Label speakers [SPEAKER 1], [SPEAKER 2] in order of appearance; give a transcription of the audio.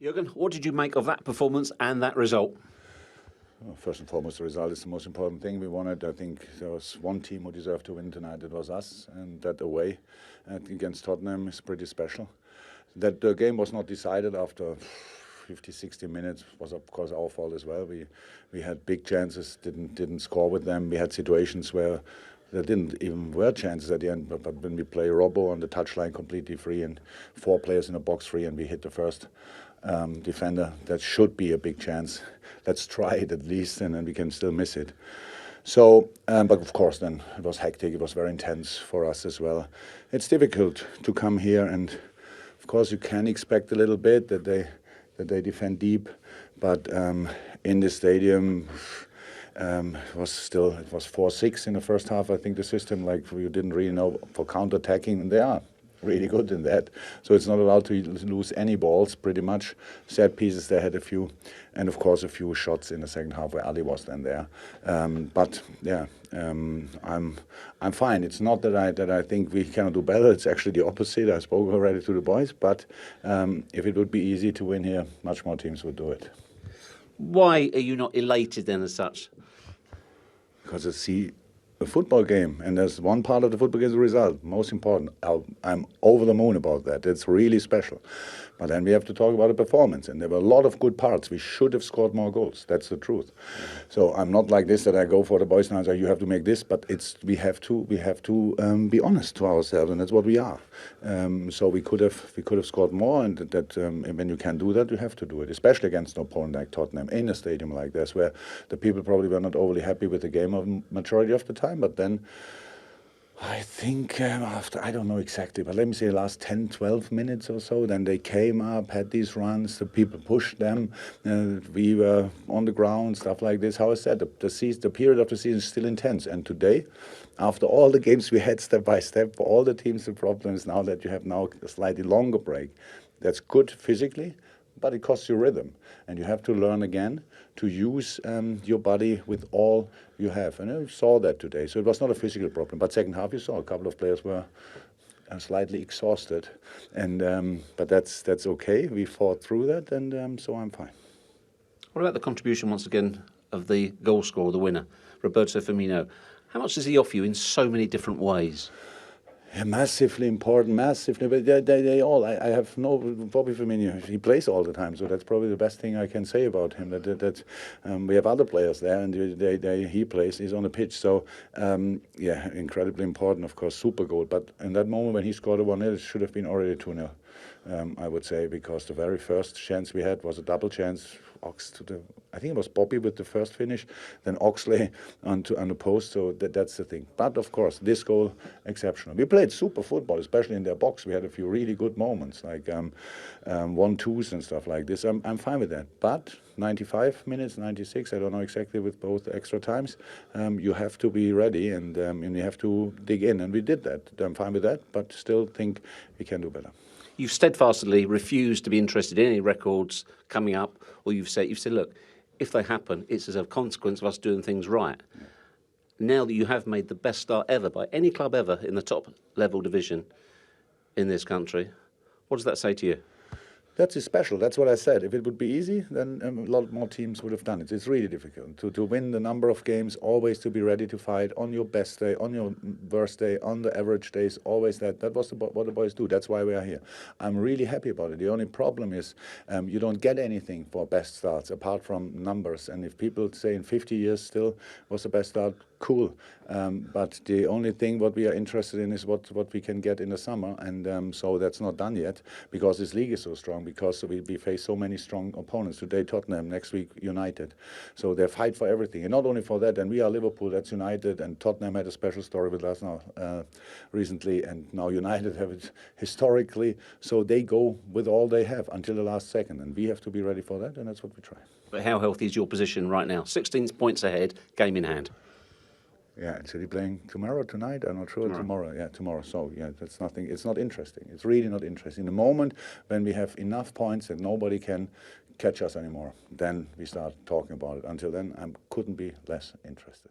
[SPEAKER 1] Jürgen, what did you make of that performance and that result?
[SPEAKER 2] Well, first and foremost, the result is the most important thing. We wanted, I think there was one team who deserved to win tonight. It was us, and that away against Tottenham is pretty special. That the game was not decided after 50, 60 minutes was of course our fault as well. We had big chances, didn't score with them. We had situations where there didn't even were chances at the end, but when we play Robbo on the touchline completely free and 4 players in a box free and we hit the first defender, that should be a big chance. Let's try it at least, and then we can still miss it. So, but of course then it was hectic, it was very intense for us as well. It's difficult to come here, and of course you can expect a little bit that they defend deep, but in the stadium it was 4-6 in the first half. I think the system, like, you didn't really know for counter-attacking, and they are really good in that. So it's not allowed to lose any balls, pretty much. Set pieces, they had a few, and of course a few shots in the second half where Ali was then there. But yeah, I'm fine. It's not that I think we cannot do better. It's actually the opposite. I spoke already to the boys, but if it would be easy to win here, much more teams would do it.
[SPEAKER 1] Why are you not elated then as such?
[SPEAKER 2] Because I see a football game, and there's one part of the football game is the result, most important. I'm over the moon about that. It's really special. But then we have to talk about the performance, and there were a lot of good parts. We should have scored more goals. That's the truth. So I'm not like this that I go for the boys now and say you have to make this, but we have to be honest to ourselves, and that's what we are. So we could have scored more, and when you can do that, you have to do it, especially against an opponent like Tottenham in a stadium like this, where the people probably were not overly happy with the game of majority of the time. But then I think after, I don't know exactly, but let me say the last 10, 12 minutes or so, then they came up, had these runs, the people pushed them, we were on the ground, stuff like this. How I said, the period of the season is still intense. And today, after all the games we had step by step, for all the teams, the problem is now that you have now a slightly longer break. That's good physically, but it costs you rhythm, and you have to learn again to use your body with all you have. And you saw that today. So it was not a physical problem. But second half, you saw a couple of players were slightly exhausted, and but that's okay. We fought through that, and so I'm fine.
[SPEAKER 1] What about the contribution once again of the goal scorer, the winner, Roberto Firmino? How much does he offer you in so many different ways?
[SPEAKER 2] Yeah, massively important, massively. But they all. I have no Bobby Firmino. He plays all the time, so that's probably the best thing I can say about him. That we have other players there, and he plays. He's on the pitch. So yeah, incredibly important. Of course, super goal. But in that moment when he scored a 1-0, it should have been already 2-0. I would say, because the very first chance we had was a double chance. I think it was Bobby with the first finish, then Oxley on the post. So that's the thing. But of course, this goal exceptional. We played super football, especially in their box. We had a few really good moments, like 1-2s and stuff like this. I'm fine with that. But 95 minutes, 96, I don't know exactly with both extra times. You have to be ready, and you have to dig in, and we did that. I'm fine with that, but still think we can do better.
[SPEAKER 1] You've steadfastly refused to be interested in any records coming up, or you've said, look, if they happen, it's as a consequence of us doing things right. Yeah. Now that you have made the best start ever by any club ever in the top level division in this country, what does that say to you?
[SPEAKER 2] That's special. That's what I said. If it would be easy, then a lot more teams would have done it. It's really difficult to win the number of games, always to be ready to fight on your best day, on your worst day, on the average days, always that. That was what the boys do. That's why we are here. I'm really happy about it. The only problem is you don't get anything for best starts apart from numbers. And if people say in 50 years still was the best start, cool. But the only thing what we are interested in is what we can get in the summer. And so that's not done yet, because this league is so strong. Because we face so many strong opponents. Today Tottenham, next week United. So they fight for everything. And not only for that, and we are Liverpool, that's United, and Tottenham had a special story with us now recently, and now United have it historically. So they go with all they have until the last second, and we have to be ready for that, and that's what we try.
[SPEAKER 1] But how healthy is your position right now? 16 points ahead, game in hand.
[SPEAKER 2] Yeah, and City playing tomorrow, tonight? I'm not sure. Tomorrow. Yeah, tomorrow. So, yeah, that's nothing. It's not interesting. It's really not interesting. The moment when we have enough points that nobody can catch us anymore, then we start talking about it. Until then, I couldn't be less interested.